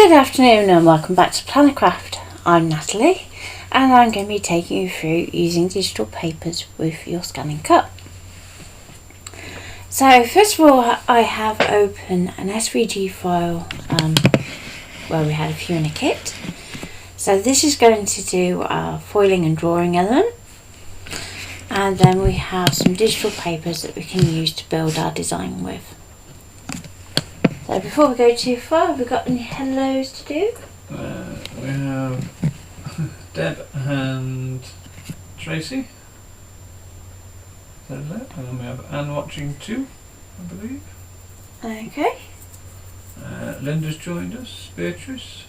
Good afternoon and welcome back to Plannercraft. I'm Natalie and I'm going to be taking you through using digital papers with your scanning cut. So first of all, I have open an SVG file where we had a few in a kit. So this is going to do our foiling and drawing element, and then we have some digital papers that we can use to build our design with. So before we go too far, have we got any hellos to do? We have Deb and Tracy. There's that. And then we have Anne watching too, I believe. Okay. Linda's joined us, Beatrice.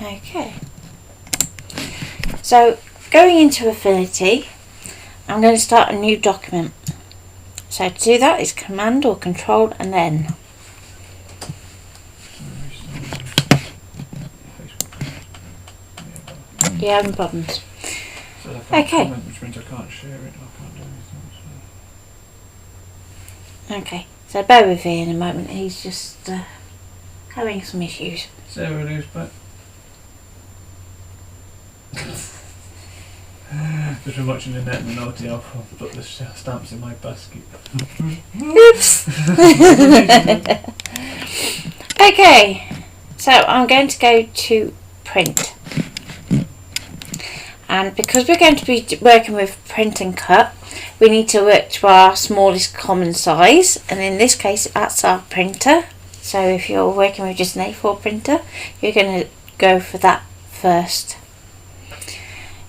Okay. So going into Affinity, I'm going to start a new document. So to do that is Command or Control and N. You're having problems. So Okay. comment, which means I can't share it, I can't do anything. Okay, so bear with me in a moment, he's just having some issues. Sarah Lou's back. Just been watching the net and the naughty elf. I'll put the stamps in my basket. Oops! Okay, so I'm going to go to print. And because we're going to be working with print and cut, we need to work to our smallest common size. And in this case, that's our printer. So if you're working with just an A4 printer, you're going to go for that first.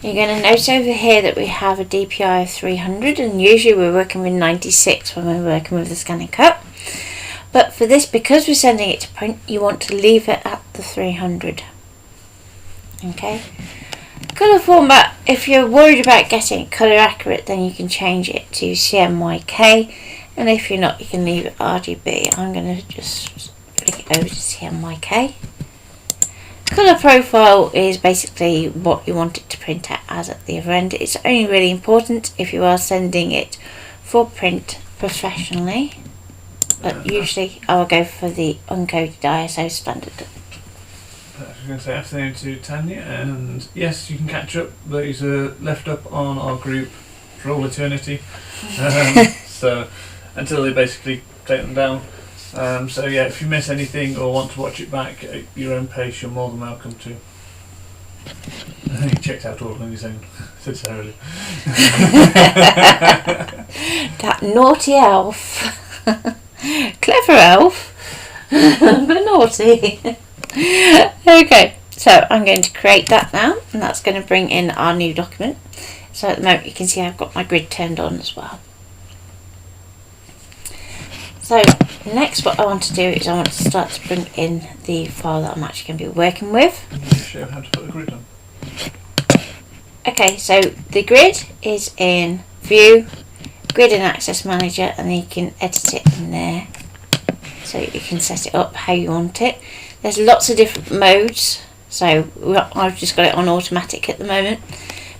You're going to notice over here that we have a DPI of 300, and usually we're working with 96 when we're working with the scanning cut. But for this, because we're sending it to print, you want to leave it at the 300. Okay. Colour format, if you're worried about getting it colour accurate, then you can change it to CMYK, and if you're not, you can leave it RGB. I'm going to just flick it over to CMYK. Colour profile is basically what you want it to print out as at the other end. It's only really important if you are sending it for print professionally, but usually I will go for the uncoded ISO standard. I was going to say afternoon to Tanya, and yes, you can catch up. These are left up on our group for all eternity. So until they basically take them down. So yeah, if you miss anything or want to watch it back at your own pace, you're more than welcome to. He checked out all on his own, said Sarah. That naughty elf. Clever elf, but naughty. Okay, so I'm going to create that now, and that's going to bring in our new document. So at the moment you can see I've got my grid turned on as well. So next what I want to do is I want to start to bring in the file that I'm actually going to be working with. Show how to put the grid on. Okay, so the grid is in View, Grid and Access Manager, and then you can edit it in there. So you can set it up how you want it. There's lots of different modes, so I've just got it on automatic at the moment,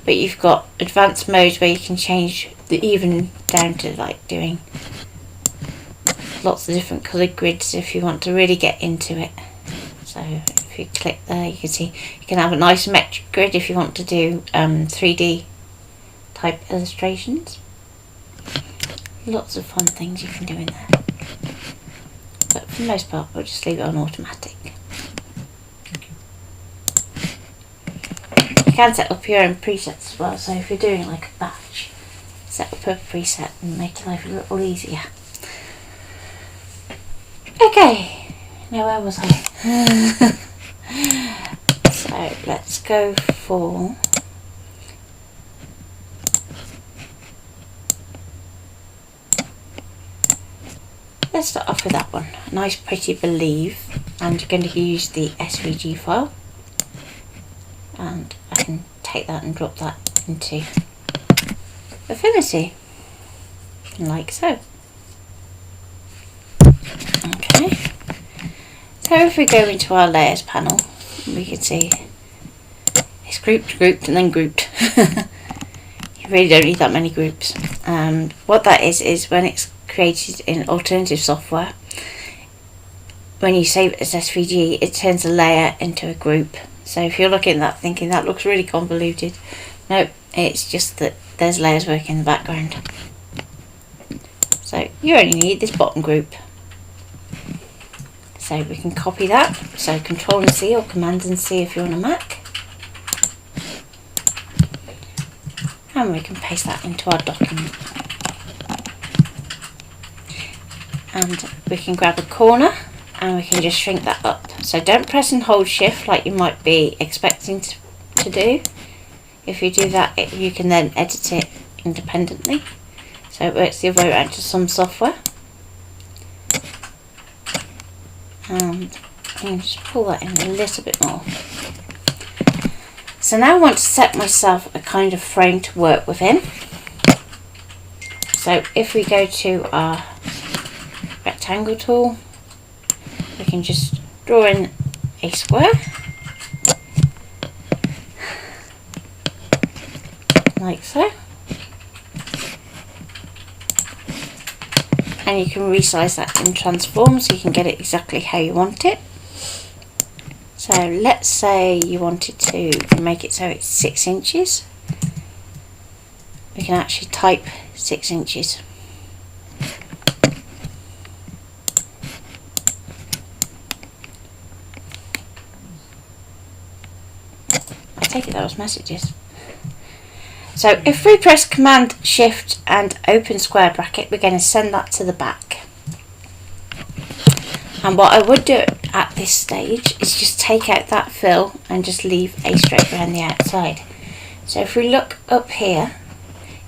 but you've got advanced modes where you can change the even down to like doing lots of different coloured grids if you want to really get into it. So if you click there, you can see you can have an isometric grid if you want to do 3D type illustrations. Lots of fun things you can do in there, but for the most part we'll just leave it on automatic. You can set up your own presets as well, so if you're doing like a batch, set up a preset and make life a little easier. Okay, now where was I? So let's go for let's start off with that one. A nice pretty believe, and you're going to use the SVG file, and I can take that and drop that into Affinity like so. Okay, so if we go into our layers panel, we can see it's grouped, and then grouped. You really don't need that many groups. And what that is when it's created in alternative software, when you save it as SVG, it turns a layer into a group. So if you're looking at that thinking that looks really convoluted, no, it's just that there's layers working in the background. So you only need this bottom group. So we can copy that. So Control and C or Command and C if you're on a Mac. And we can paste that into our document. And we can grab a corner and we can just shrink that up. So don't press and hold Shift like you might be expecting to do. If you do that, you can then edit it independently. So it works the other way around to some software. And you can just pull that in a little bit more. So now I want to set myself a kind of frame to work within. So if we go to our rectangle tool, we can just draw in a square like so, and you can resize that in transform so you can get it exactly how you want it. So let's say you wanted to make it so it's 6 inches. We can actually type 6 inches. I take it that was messages. So if we press Command Shift and open square bracket, we're going to send that to the back. And what I would do at this stage is just take out that fill and just leave a straight around the outside. So if we look up here,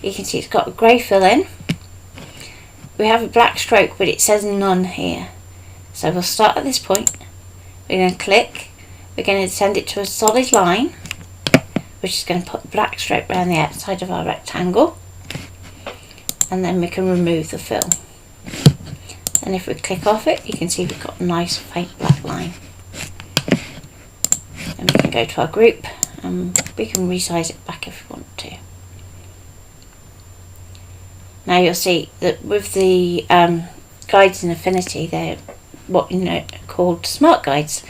you can see it's got a grey fill in. We have a black stroke, but it says none here. So we'll start at this point. We're going to click. We're going to send it to a solid line, which is going to put a black stroke around the outside of our rectangle. And then we can remove the fill. And if we click off it, you can see we've got a nice faint black line. And we can go to our group and we can resize it back if we want to. Now you'll see that with the guides in Affinity, they're what called smart guides.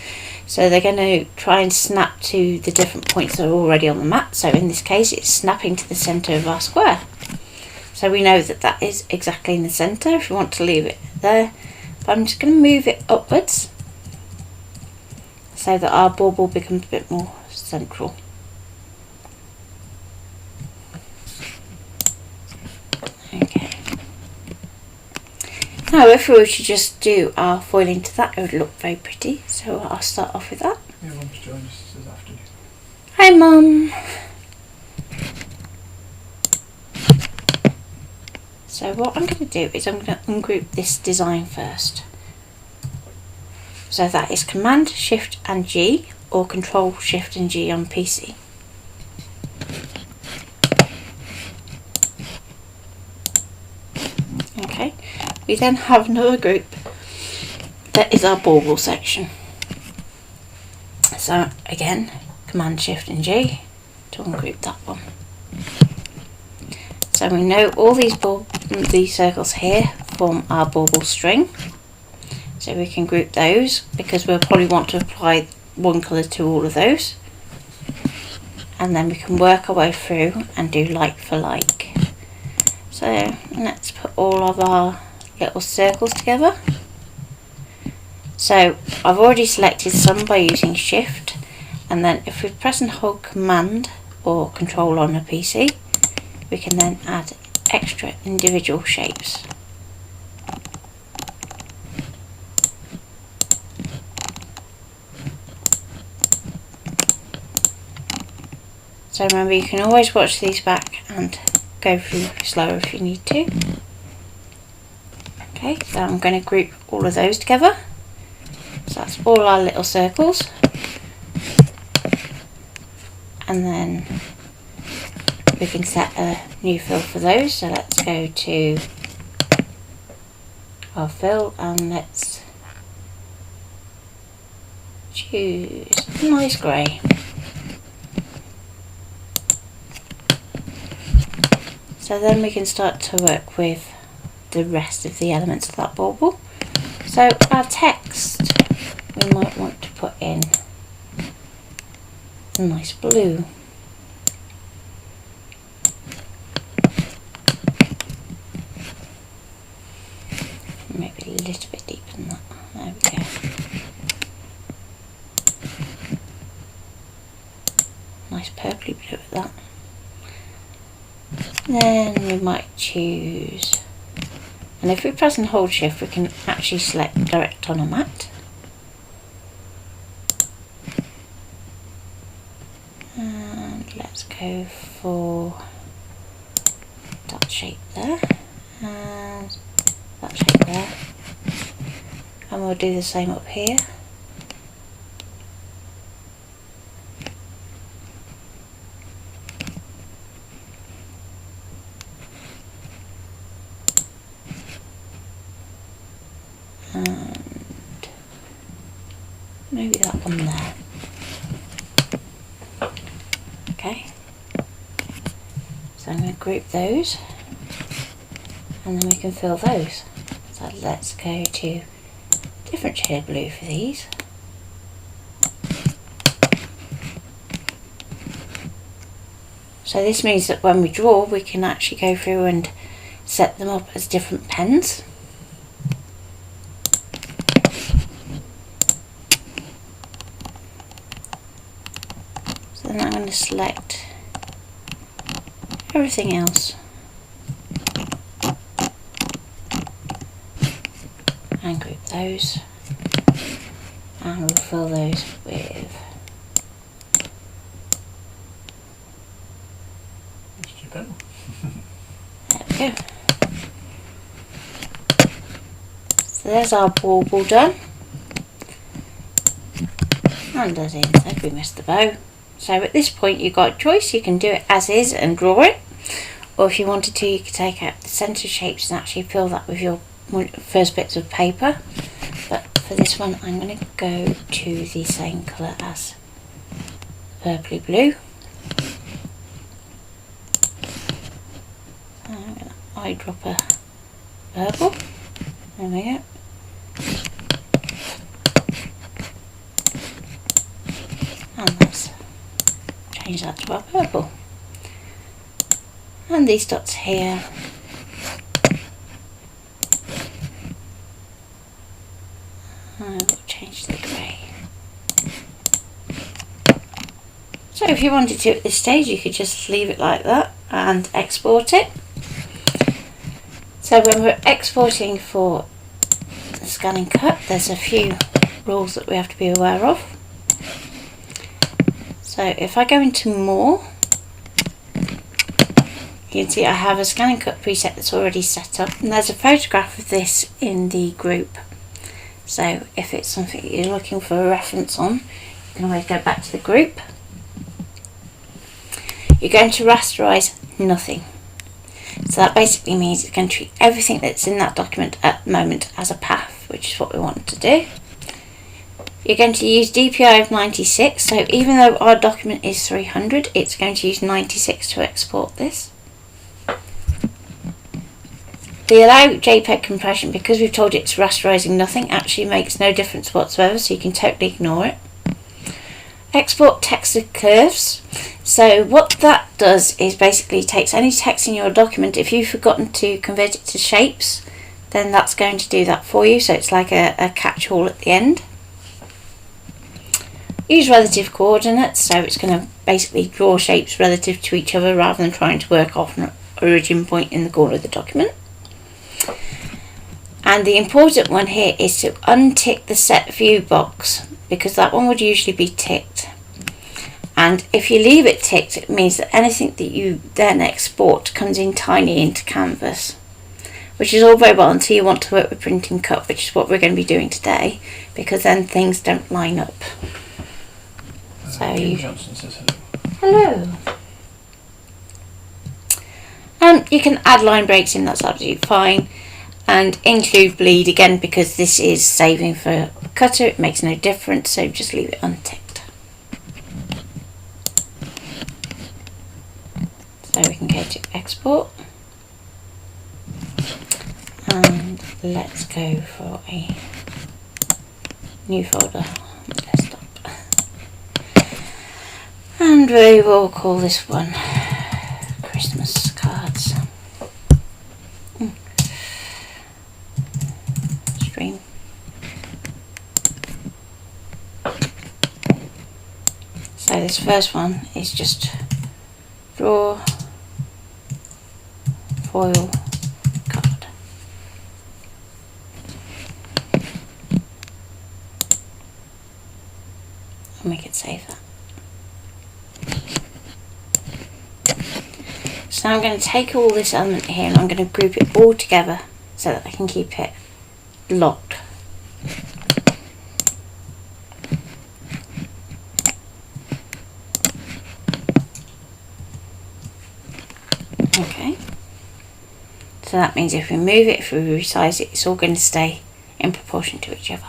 So they're going to try and snap to the different points that are already on the map. So in this case, it's snapping to the centre of our square. So we know that that is exactly in the centre if we want to leave it there. But I'm just going to move it upwards so that our bauble becomes a bit more central. Okay. Now if we were to just do our foiling to that, it would look very pretty. So I'll start off with that. Yeah, Mum's joined us this afternoon. Hi Mum! So what I'm going to do is I'm going to ungroup this design first. So that is Command Shift and G or Control Shift and G on PC. Okay, we then have another group that is our bauble section. So again, Command Shift and G to ungroup that one. So we know all these circles here form our bauble string. So we can group those because we'll probably want to apply one colour to all of those. And then we can work our way through and do like for like. So let's put all of our little circles together. So I've already selected some by using Shift, and then if we press and hold Command or Control on a PC, we can then add extra individual shapes. So remember, you can always watch these back and go through slower if you need to. Okay, so I'm going to group all of those together. So that's all our little circles. And then we can set a new fill for those. So let's go to our fill and let's choose a nice grey. So then we can start to work with the rest of the elements of that bauble. So our text, we might want to put in a nice blue. Maybe a little bit deeper than that. There we go. Nice purpley blue at that. Then we might choose, and if we press and hold shift we can actually select direct on a mat. And let's go for that shape there and that shape there, and we'll do the same up here. And maybe that one there. Okay, so I'm going to group those and then we can fill those. So let's go to different shade blue for these. So this means that when we draw we can actually go through and set them up as different pens. So then I'm going to select everything else and group those, and we'll fill those with there we go. So there's our bauble done, and as Ian said, we missed the bow. So at this point you've got a choice. You can do it as is and draw it, or if you wanted to you could take out the centre shapes and actually fill that with your first bits of paper. But for this one I'm going to go to the same colour as purpley blue. I'm going to eyedropper purple. There we go. And let's change that to our purple. And these dots here, I will change the grey. So if you wanted to at this stage you could just leave it like that and export it. So when we're exporting for the scan and cut there's a few rules that we have to be aware of. So if I go into more, you can see I have a scan and cut preset that's already set up, and there's a photograph of this in the group. So if it's something that you're looking for a reference on, you can always go back to the group. You're going to rasterize nothing. So that basically means it's going to treat everything that's in that document at the moment as a path, which is what we want to do. You're going to use DPI of 96, so even though our document is 300, it's going to use 96 to export this. The allow JPEG compression, because we've told it it's rasterizing nothing, actually makes no difference whatsoever, so you can totally ignore it. Export text of curves. So what that does is basically takes any text in your document. If you've forgotten to convert it to shapes, then that's going to do that for you, so it's like a catch-all at the end. Use relative coordinates, so it's going to basically draw shapes relative to each other rather than trying to work off an origin point in the corner of the document. And the important one here is to untick the set view box, because that one would usually be ticked. And if you leave it ticked, it means that anything that you then export comes in tiny into Canvas, which is all very well until you want to work with print and cut, which is what we're going to be doing today, because then things don't line up. So Kim Johnson says hello. Hello. You can add line breaks in, that's absolutely fine, and include bleed again, because this is saving for cutter, it makes no difference, so just leave it unticked. So we can go to export, and let's go for a new folder on the desktop. And we will call this one Christmas cards. Stream. So this first one is just draw foil card. And we can save that. So I'm going to take all this element here and I'm going to group it all together so that I can keep it locked. Okay, so that means if we move it, if we resize it, it's all going to stay in proportion to each other.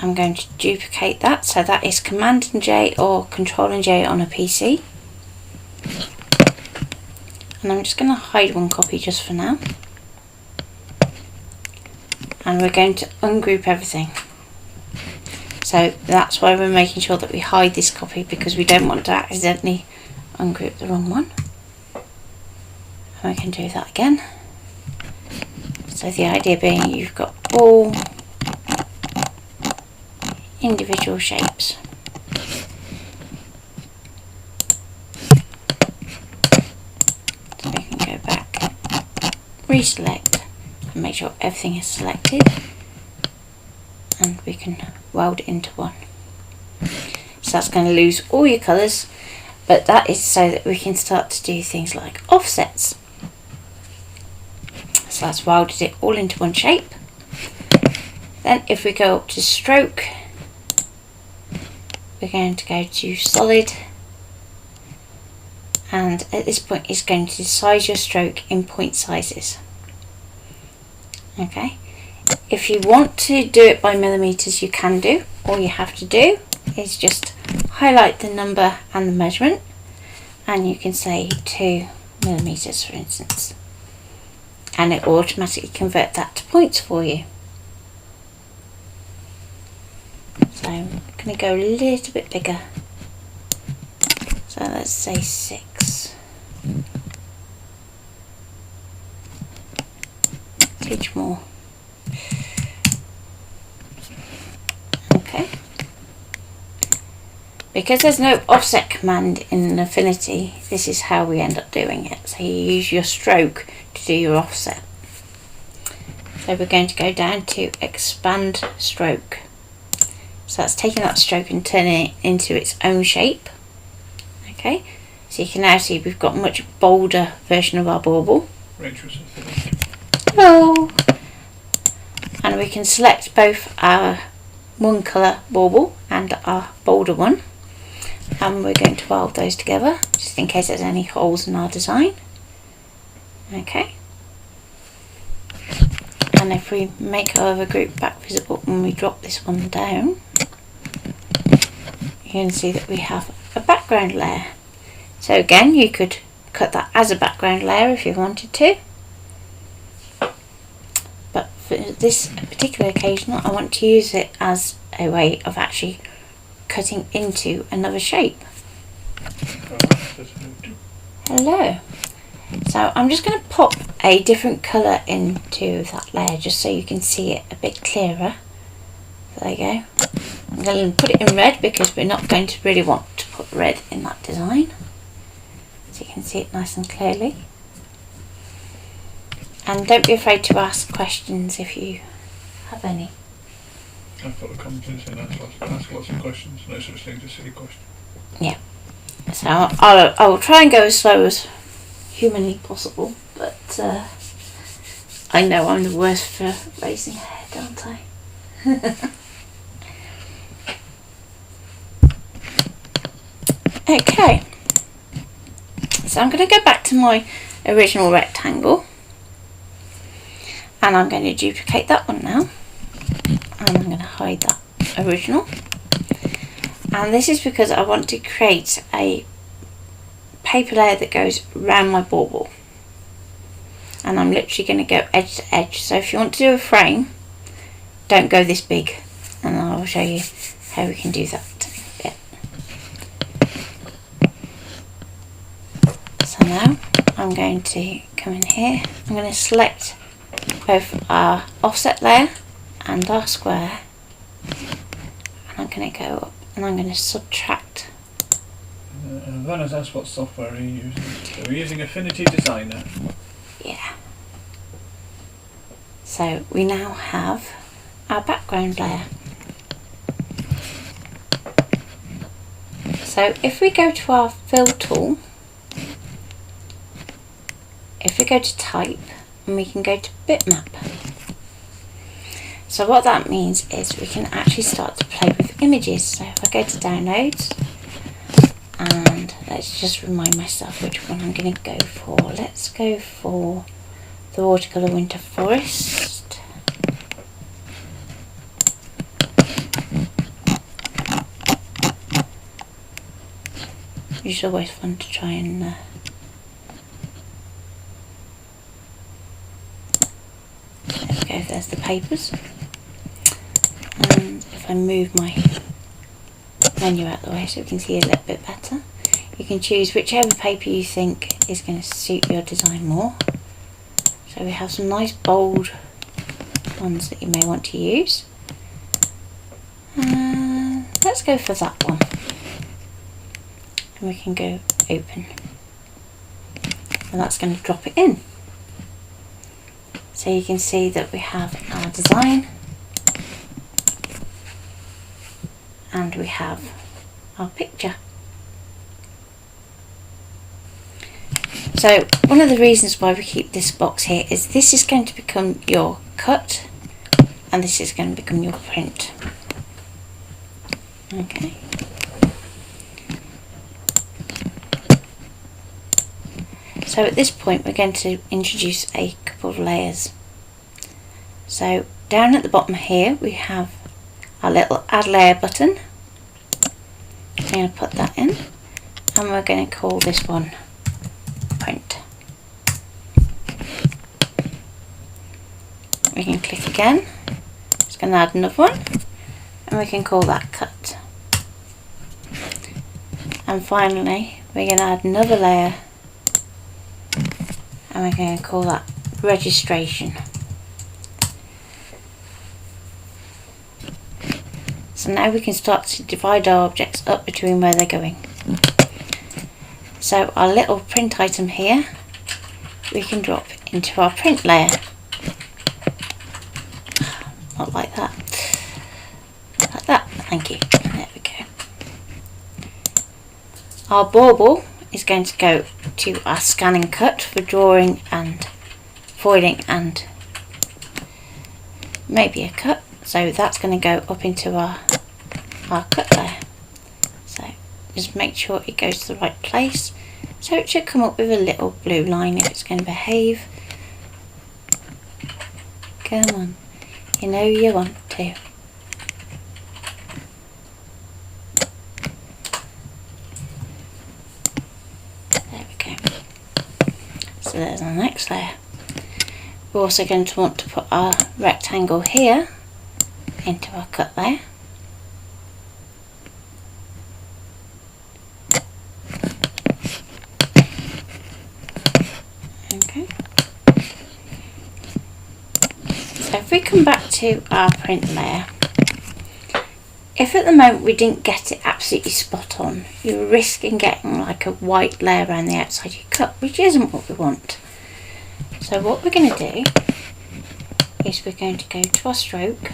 I'm going to duplicate that, so that is Command and J or Control and J on a PC. And I'm just going to hide one copy just for now. And we're going to ungroup everything. So that's why we're making sure that we hide this copy, because we don't want to accidentally ungroup the wrong one. And we can do that again. So the idea being you've got all individual shapes. So we can go back, reselect, and make sure everything is selected, and we can weld it into one. So that's going to lose all your colours, but that is so that we can start to do things like offsets. So that's welded it all into one shape. Then if we go up to stroke, we're going to go to solid, and at this point it's going to size your stroke in point sizes. Okay, if you want to do it by millimeters, you can do. All you have to do is just highlight the number and the measurement, and you can say 2 millimeters for instance, and it will automatically convert that to points for you. So I'm going to go a little bit bigger. So let's say 6. Each more. Okay. Because there's no offset command in Affinity, this is how we end up doing it. So you use your stroke to do your offset. So we're going to go down to expand stroke. So that's taking that stroke and turning it into its own shape. Okay, so you can now see we've got a much bolder version of our bauble. Hello! And we can select both our one colour bauble and our bolder one. And we're going to weld those together, just in case there's any holes in our design. Okay. And if we make our other group back visible and we drop this one down, you can see that we have a background layer. So again, you could cut that as a background layer if you wanted to. But for this particular occasion, I want to use it as a way of actually cutting into another shape. Hello. So I'm just going to pop a different colour into that layer just so you can see it a bit clearer. There you go. I'm going to put it in red because we're not going to really want to put red in that design. So you can see it nice and clearly. And don't be afraid to ask questions if you have any. I've got a confidence in ask lots of questions. No such thing as silly questions. Yeah. So I will try and go as slow as humanly possible, but I know I'm the worst for raising a head, aren't I? Okay, so I'm going to go back to my original rectangle, and I'm going to duplicate that one now, and I'm going to hide that original. And this is because I want to create a paper layer that goes around my bauble. and I'm literally going to go edge to edge. So if you want to do a frame, don't go this big, and I'll show you how we can do that. Yeah. So now I'm going to come in here, I'm going to select both our offset layer and our square, and I'm going to go up and I'm going to subtract. Vanna's asked what software are you using? So we're using Affinity Designer. Yeah. So we now have our background layer. So if we go to our fill tool, if we go to type, and we can go to bitmap. So what that means is we can actually start to play with images. So if I go to downloads, and let's just remind myself which one I'm going to go for. Let's go for the watercolour winter forest. It's always fun to try and there we go, there's the papers. And if I move my menu out of the way so we can see a little bit better, you can choose whichever paper you think is going to suit your design more. So we have some nice bold ones that you may want to use. Let's go for that one, and we can go open, and that's going to drop it in. So you can see that we have our design and we have our picture. So one of the reasons why we keep this box here is this is going to become your cut and this is going to become your print. Okay. So at this point we're going to introduce a couple of layers. So down at the bottom here we have our little add layer button. I'm going to put that in and we're going to call this one print. We can click again, it's going to add another one, and we can call that cut. And finally we're going to add another layer and we're going to call that registration. So now we can start to divide our objects up between where they're going. So our little print item here we can drop into our print layer. Not like that. Like that, thank you. There we go. Our bauble is going to go to our scan and cut for drawing and foiling and maybe a cut. So that's going to go up into our cut layer. So just make sure it goes to the right place. So it should come up with a little blue line if it's going to behave. Come on, you know you want to. There we go. So there's our next layer. We're also going to want to put our rectangle here into our cut layer. Okay. So if we come back to our print layer, if at the moment we didn't get it absolutely spot on, you're risking getting like a white layer around the outside of your cut, which isn't what we want. So what we're going to do is we're going to go to our stroke.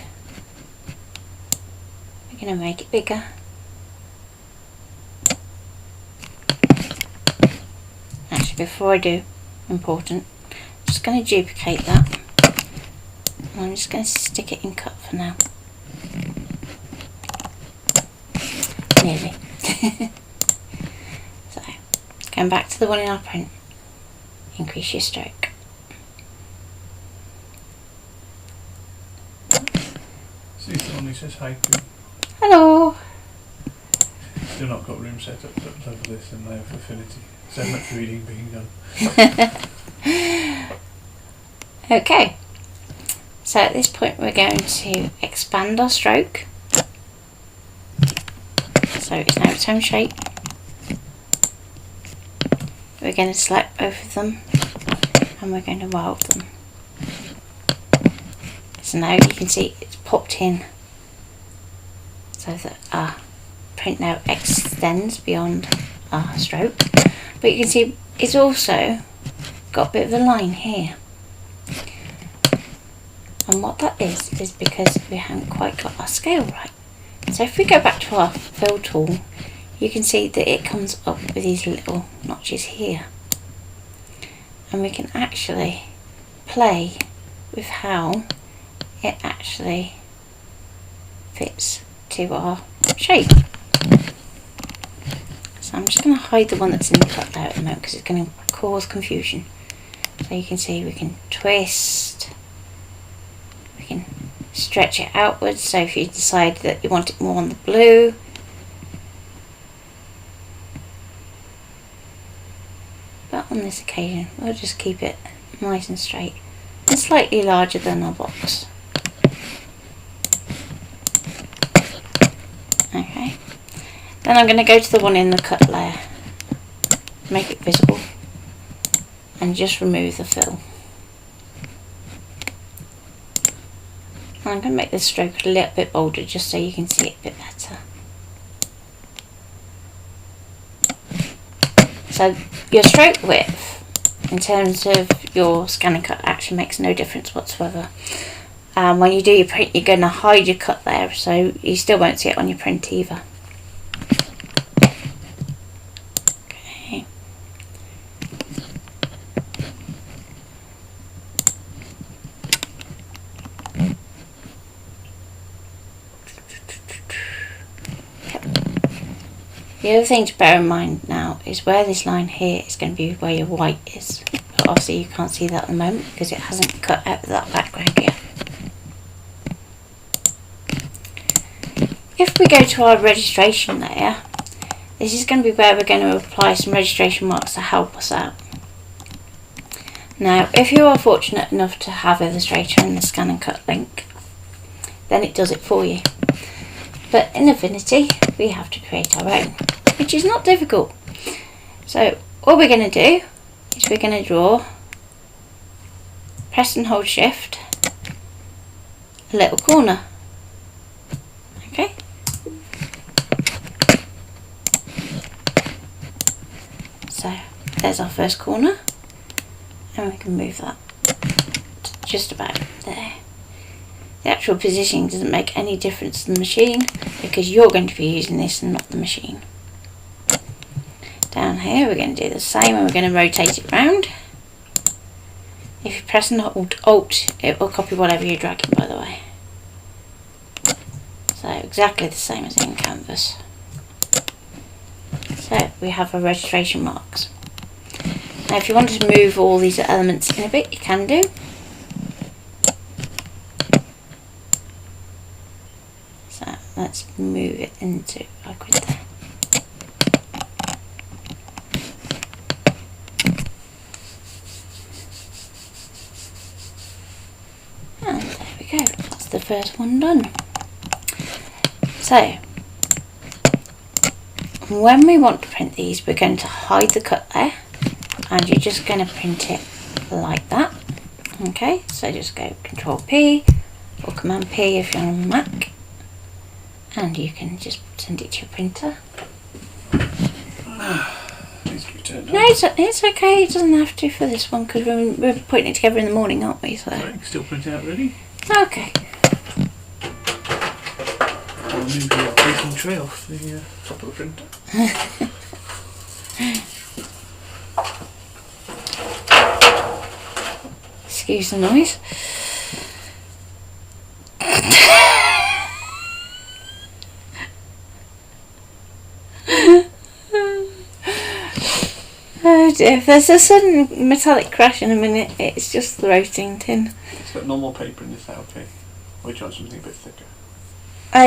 We're going to make it bigger. Actually, before I do, important, I'm just going to duplicate that. And I'm just going to stick it in cut for now. Nearly. So, going back to the one in our print, increase your stroke. Susan only says hi to you. Hello! Still not got room set up for this and I have Affinity. So much reading being done. Okay, so at this point we're going to expand our stroke, so it's now its own shape. We're going to select both of them and we're going to weld them. So now you can see it's popped in so that our print now extends beyond our stroke, but you can see it's also got a bit of a line here, and what that is because we haven't quite got our scale right. So if we go back to our fill tool, you can see that it comes up with these little notches here, and we can actually play with how it actually fits to our shape. So I'm just going to hide the one that's in the cut there at the moment because it's going to cause confusion. So you can see we can twist, we can stretch it outwards, so if you decide that you want it more on the blue, but on this occasion we'll just keep it nice and straight and slightly larger than our box. Okay, then I'm going to go to the one in the cut layer, make it visible, and just remove the fill. And I'm going to make this stroke a little bit bolder just so you can see it a bit better. So your stroke width in terms of your scan and cut actually makes no difference whatsoever. When you do your print, you're going to hide your cut there, so you still won't see it on your print either. Okay. The other thing to bear in mind now is where this line here is going to be where your white is. But obviously you can't see that at the moment because it hasn't cut out that background yet. If we go to our registration layer, this is going to be where we're going to apply some registration marks to help us out. Now, if you are fortunate enough to have Illustrator and the scan and cut link, then it does it for you. But in Affinity, we have to create our own, which is not difficult. So all we're going to do is we're going to draw, press and hold shift, a little corner. Okay. So there's our first corner, and we can move that to just about there. The actual positioning doesn't make any difference to the machine because you're going to be using this and not the machine. Down here we're going to do the same, and we're going to rotate it round. If you press and hold Alt, it will copy whatever you're dragging, by the way. So exactly the same as in Canvas. So we have our registration marks. Now if you wanted to move all these elements in a bit, you can do. So let's move it into liquid there. And there we go, that's the first one done. So when we want to print these, we're going to hide the cut there, and you're just going to print it like that. Okay, so just go Control P or Command P if you're on a Mac, and you can just send it to your printer. Needs to be turned on. No, it's okay, it doesn't have to for this one because we're putting it together in the morning, aren't we? So Right, still print out ready. okay. I'll move your printing tray off the top of the printer. Excuse the noise. Oh dear, if there's a sudden metallic crash in a minute, it's just the roasting tin. It's got normal paper in this now, okay? Or do you want something a bit thicker?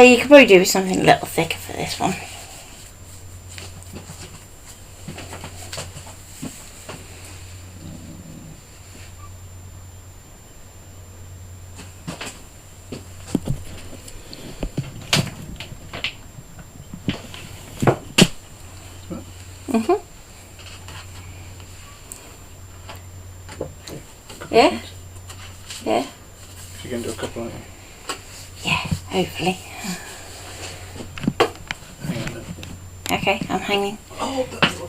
You could probably do with something a little thicker for this one. Yeah? Yeah? You're going to do a couple, aren't you? Yeah, hopefully. Hang on then. Okay, I'm hanging. Oh, that's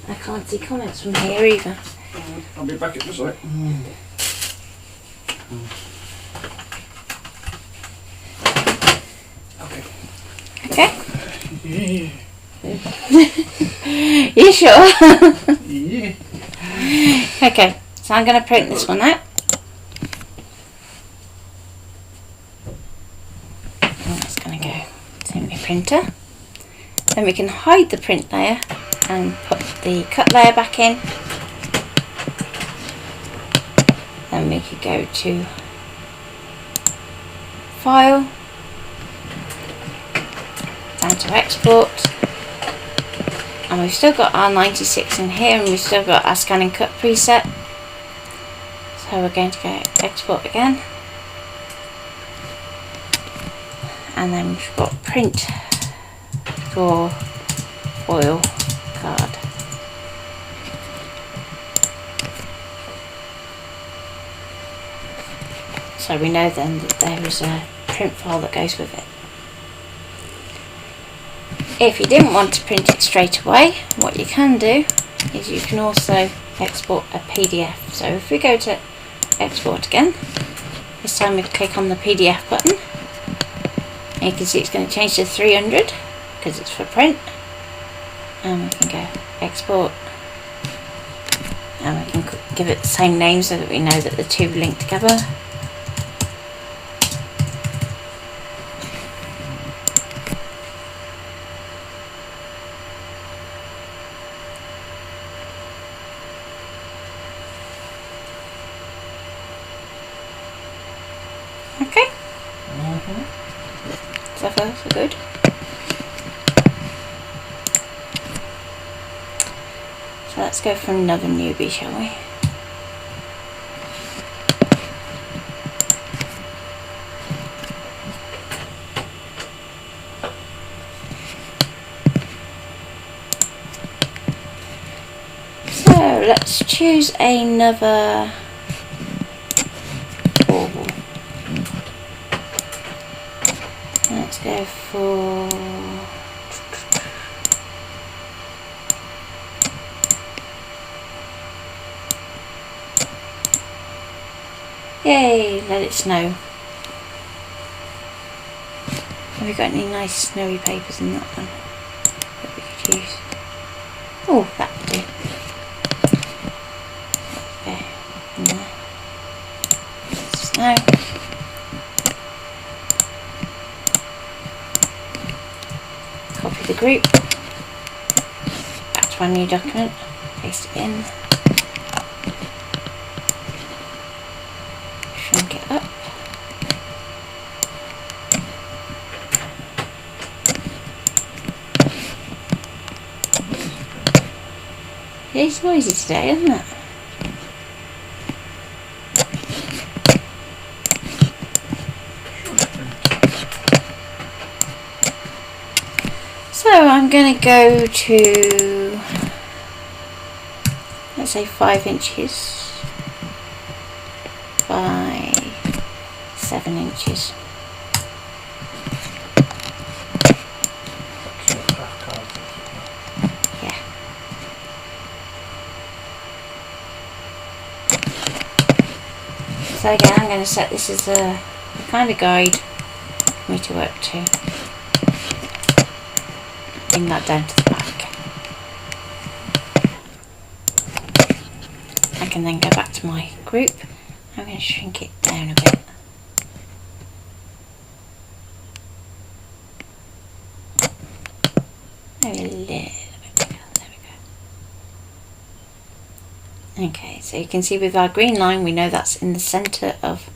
I can't see comments from here either. I'll be back at this way. Okay. Okay? Yeah. You sure? Yeah. Okay, so I'm going to print this one out. And that's going to go to my printer. Then we can hide the print layer and put the cut layer back in. Then we could go to File, down to Export, and we've still got our 96 in here, and we've still got our Scan and Cut preset. So we're going to go Export again, and then we've got Print for Foil Card. So we know then that there is a print file that goes with it. If you didn't want to print it straight away, what you can do is you can also export a PDF. So if we go to Export again, this time we click on the PDF button, and you can see it's going to change to 300 because it's for print, and we can go Export, and we can give it the same name so that we know that the two link together. Okay, so far so good. So let's go for another newbie, shall we? So let's choose another bauble. Let's go for yay, let it snow. Have we got any nice snowy papers in that one that we could use? Oh, that would do. Okay, in there. Snow. Copy the group. Back to our new document. Paste it in. Shrink it up. It's noisy today, isn't it? So I'm going to go to, let's say 5 inches by 7 inches. Yeah. So again, I'm going to set this as a kind of guide for me to work to. Bring that down to the back. I can then go back to my group. I'm going to shrink it down a bit. Maybe a little bit bigger. There we go. Okay, so you can see with our green line, we know that's in the centre of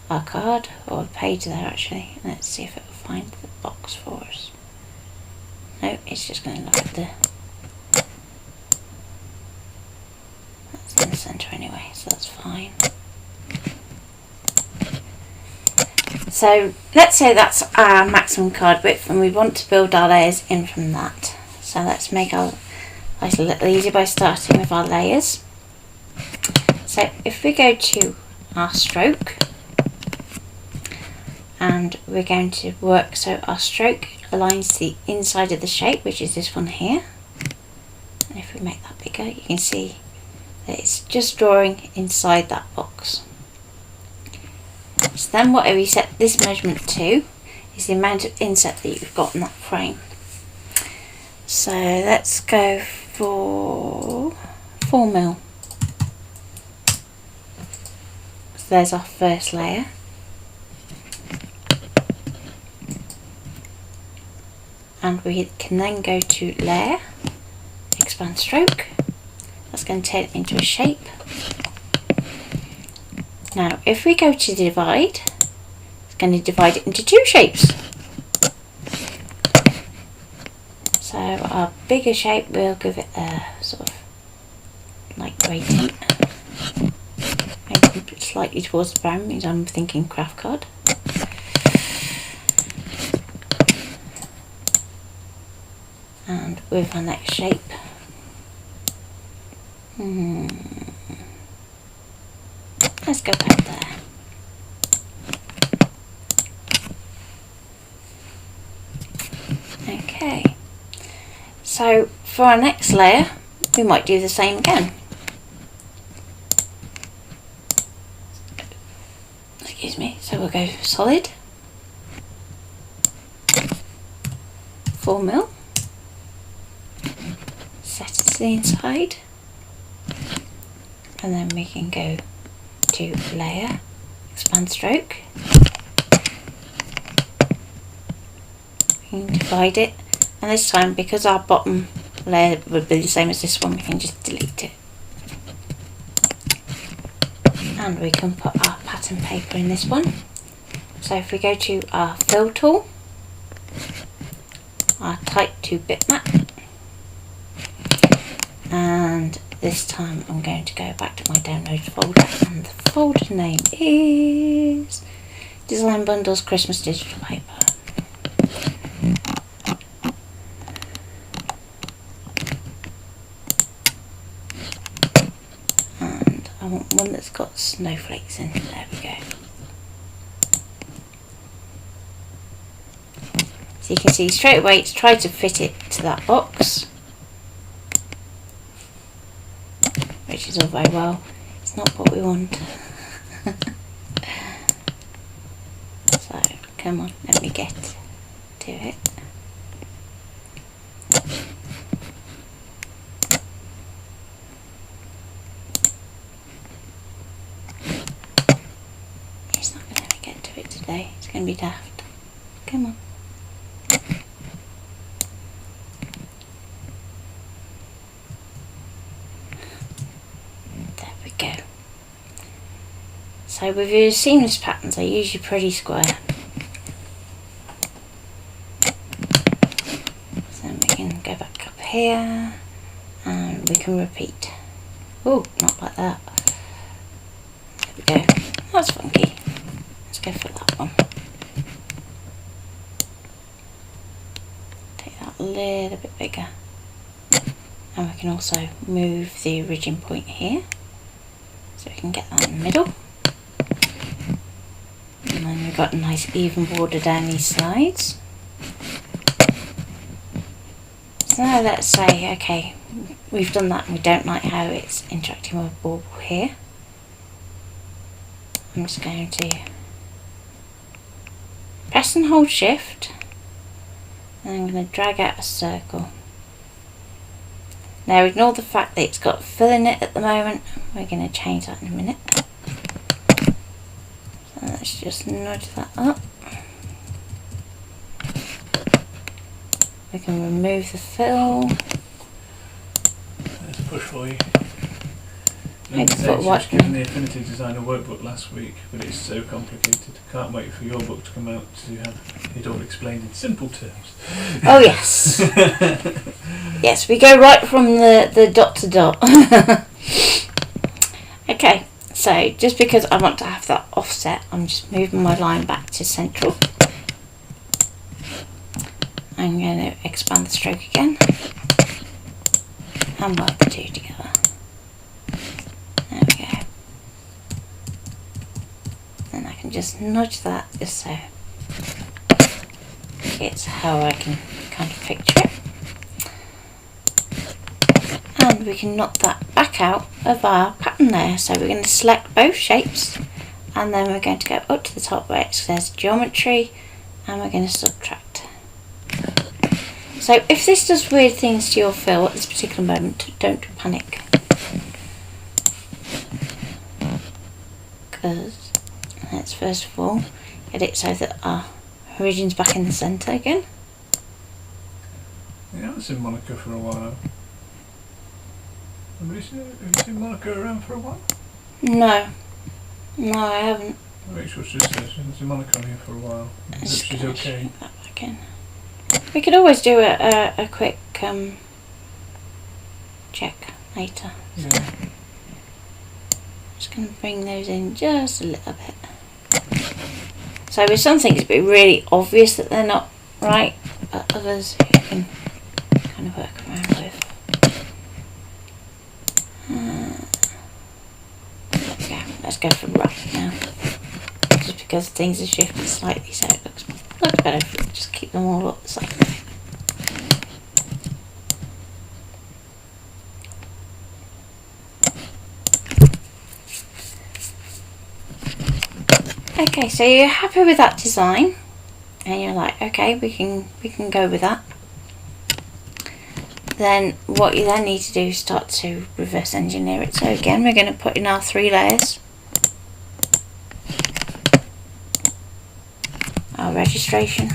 our card, or the page there actually. Let's see if it will find the box for us. No, it's just going to look at the, that's in the centre anyway, so that's fine. So let's say that's our maximum card width, and we want to build our layers in from that. So let's make our life a little easier by starting with our layers. So if we go to our stroke, and we're going to work so our stroke aligns the inside of the shape, which is this one here. And if we make that bigger, you can see that it's just drawing inside that box. So then whatever you set this measurement to is the amount of inset that you've got in that frame. So let's go for 4mm. So there's our first layer. And we can then go to layer, expand stroke. That's going to turn it into a shape. Now if we go to divide, it's going to divide it into two shapes. So our bigger shape, we'll give it a sort of light grey tint. Maybe slightly towards the brown, means I'm thinking craft card. And with our next shape, let's go back there. Okay, so for our next layer, we might do the same again. Excuse me, so we'll go solid, 4mm. Set it to the inside, and then we can go to layer, expand stroke, we can divide it, and this time because our bottom layer would be the same as this one, we can just delete it, and we can put our pattern paper in this one. So if we go to our fill tool, our type 2 bitmap, and this time I'm going to go back to my downloads folder, and the folder name is Design Bundles Christmas Digital Paper. And I want one that's got snowflakes in. There we go. So you can see straight away it's tried to fit it to that box, which is all very well. It's not what we want. So, come on, let me get to it. It's not going to let me get to it today. It's going to be daft. Come on. Go. So with your seamless patterns, they're usually pretty square. So we can go back up here and we can repeat. Oh, not like that. There we go. That's funky. Let's go for that one. Take that a little bit bigger. And we can also move the origin point here, so we can get that in the middle. And then we've got a nice even border down these sides. So now let's say, okay, we've done that and we don't like how it's interacting with bauble here. I'm just going to press and hold shift, and I'm going to drag out a circle. Now ignore the fact that it's got fill in it at the moment. We're going to change that in a minute. So let's just nudge that up. We can remove the fill. Let's push for you. Maybe put I was given the Affinity Designer workbook last week, but it's so complicated. Can't wait for your book to come out to have it all explained in simple terms. Oh yes. Yes, we go right from the dot to dot. Okay, so just because I want to have that offset, I'm just moving my line back to central. I'm going to expand the stroke again and work the two together. There we go. just nudge that just so it's how I can kind of picture it. And we can knock that back out of our pattern layer. So we're going to select both shapes, and then we're going to go up to the top where it says geometry, and we're going to subtract. So if this does weird things to your fill at this particular moment, don't panic, because let's first of all get it so that our origin's back in the centre again. Yeah, it's in Monica for a while. Have you seen Monica around for a while? No, I haven't. Make sure she says she's in Monica here for a while. I hope she's okay. That back in. We could always do a quick check later. Yeah. Just going to bring those in just a little bit. So with some things it'd be really obvious that they're not right, but others you can kind of work around with. There we go. Let's go for rough now. Just because things are shifted slightly, so it looks better if we just keep them all up the same. Okay, so you're happy with that design, and you're like, okay, we can go with that. Then what you then need to do is start to reverse engineer it. So again, we're going to put in our 3 layers, our registration,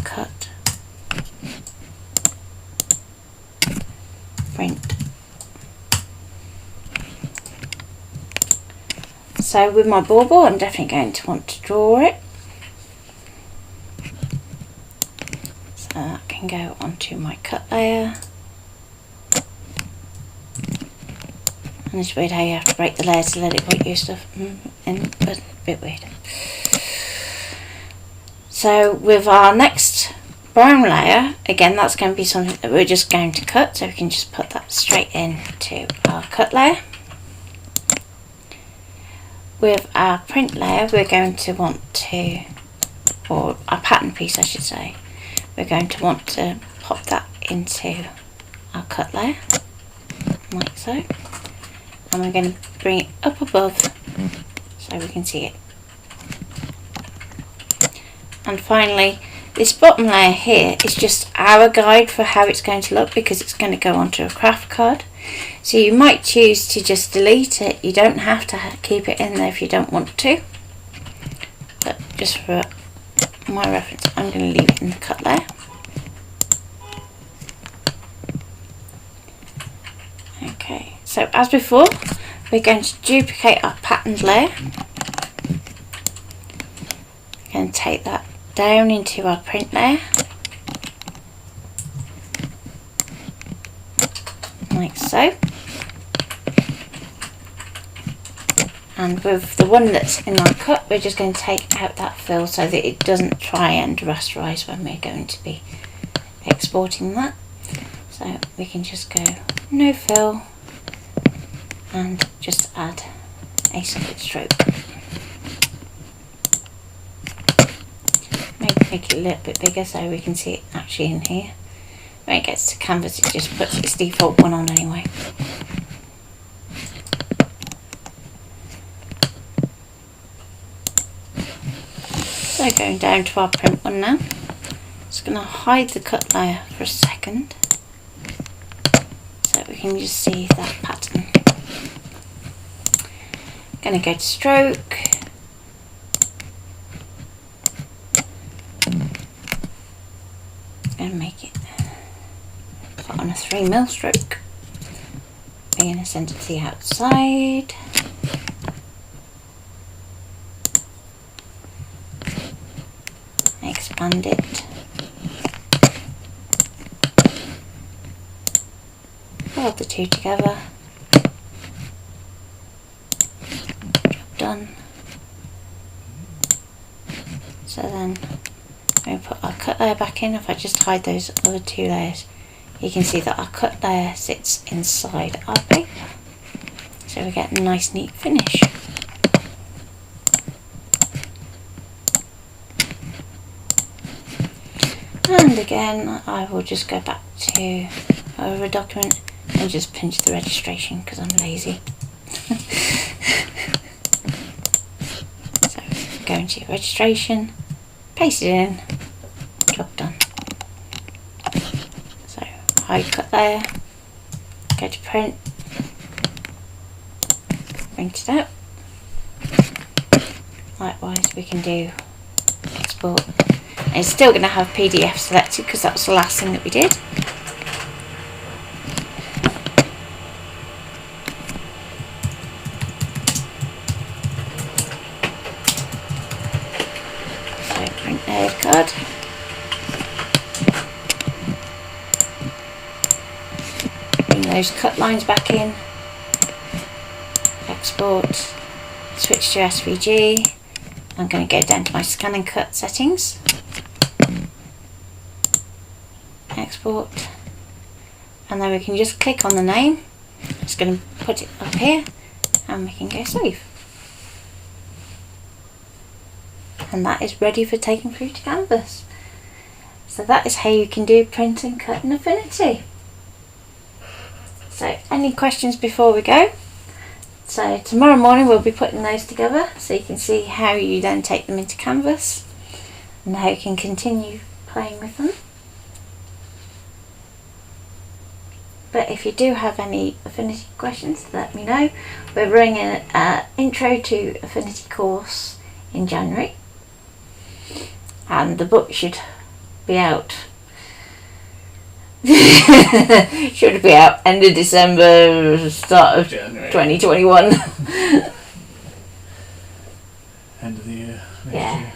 cut, print. So with my bauble, I'm definitely going to want to draw it. So that can go onto my cut layer. And it's weird how you have to break the layers to let it put your stuff in, but a bit weird. So with our next brown layer, again, that's going to be something that we're just going to cut, so we can just put that straight into our cut layer. With our print layer, we're going to want to, or our pattern piece I should say, we're going to want to pop that into our cut layer, like so. And we're going to bring it up above so we can see it. And finally, this bottom layer here is just our guide for how it's going to look, because it's going to go onto a craft card. So you might choose to just delete it. You don't have to keep it in there if you don't want to. But just for my reference, I'm going to leave it in the cut layer. Okay, so as before, we're going to duplicate our patterned layer. We're going to take that down into our print layer, like so. And with the one that's in our cut, we're just going to take out that fill so that it doesn't try and rasterize when we're going to be exporting that. So we can just go no fill and just add a solid stroke. Maybe make it a little bit bigger so we can see it actually in here. When it gets to canvas, it just puts its default one on anyway. So going down to our print one now. Just going to hide the cut layer for a second so we can just see that pattern. Going to go to stroke. Going to make it put on a 3mm stroke. We're going to send it to the outside. Expand it. Weld the two together. Job done. So then I'm going to put our cut layer back in. If I just hide those other 2 layers, you can see that our cut layer sits inside our paper. So we get a nice neat finish. And again, I will just go back to our document and just pinch the registration because I'm lazy. So go into your registration, paste it in, job done. So hide cut layer, go to print, print it out. Likewise we can do export. And it's still going to have PDF selected because that was the last thing that we did. So print layered card. Bring those cut lines back in. Export. Switch to SVG. I'm going to go down to my scan and cut settings. Export, and then we can just click on the name. Just going to put it up here and we can go save, and that is ready for taking through to canvas. So that is how you can do print and cut in Affinity. So any questions before we go? So tomorrow morning we'll be putting those together so you can see how you then take them into canvas and how you can continue playing with them. But if you do have any Affinity questions, let me know. We're running an Intro to Affinity course in January, and the book should be out. Should be out end of December, start of January 2021. End of the year. Yeah.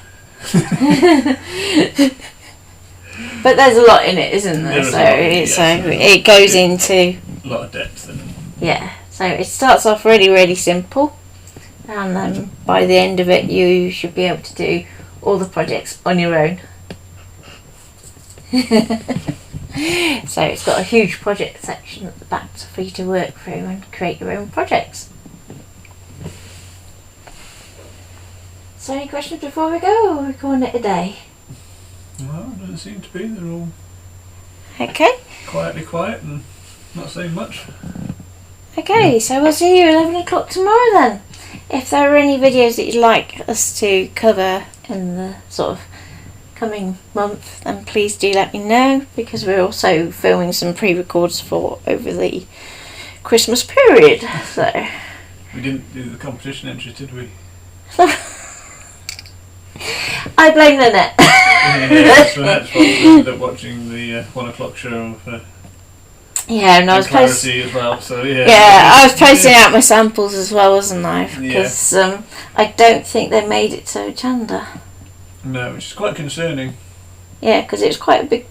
But there's a lot in it, isn't there? So it goes into a lot of depth in it. Yeah. So it starts off really, really simple, and then by the end of it, you should be able to do all the projects on your own. So it's got a huge project section at the back for you to work through and create your own projects. So any questions before we go, or are we calling it a day? Well, it doesn't seem to be. They're all Okay. quietly quiet and not saying much. Okay, so we'll see you 11 o'clock tomorrow then. If there are any videos that you'd like us to cover in the sort of coming month, then please do let me know, because we're also filming some pre-records for over the Christmas period. So we didn't do the competition entries, did we? I blame Lynette. Yeah, so that's what we ended up watching the 1 o'clock show for. Yeah, and I was Clarity as well. So yeah. Yeah, I was posting out my samples as well, wasn't I? Yeah. Because I don't think they made it to Chanda. No, which is quite concerning. Yeah, because it was quite a big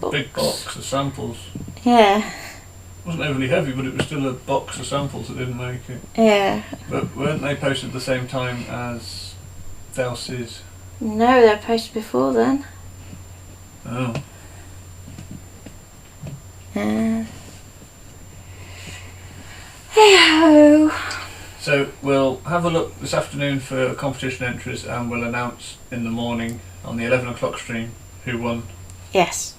box. Big box of samples. Yeah. It wasn't overly heavy, but it was still a box of samples that didn't make it. Yeah. But weren't they posted at the same time as Delsey's? No, they were posted before then. Oh. Hey-ho. So we'll have a look this afternoon for competition entries, and we'll announce in the morning on the 11 o'clock stream who won. Yes.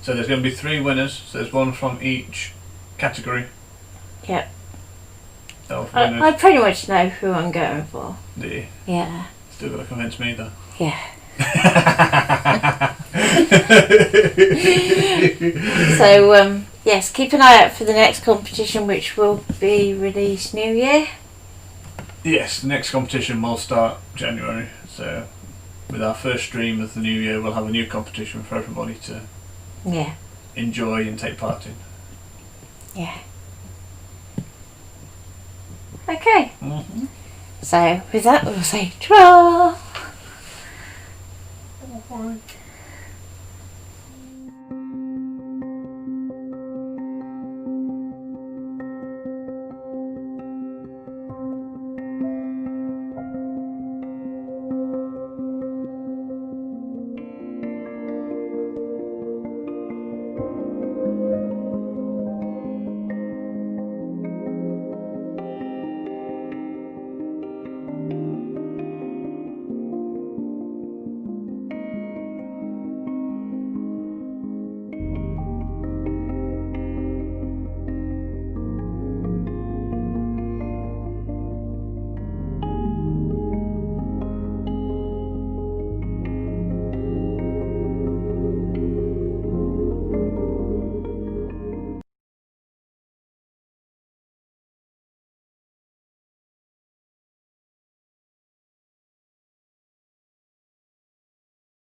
So there's going to be 3 winners. So there's one from each category. Yep. Of winners. I pretty much know who I'm going for. Do you? Yeah. Still got to convince me though. Yeah. So yes, keep an eye out for the next competition, which will be released New Year. Yes, the next competition will start January. So with our first stream of the new year, we'll have a new competition for everybody to enjoy and take part in. Yeah. Okay. Mm-hmm. So with that, we'll say ta-ra. Bye.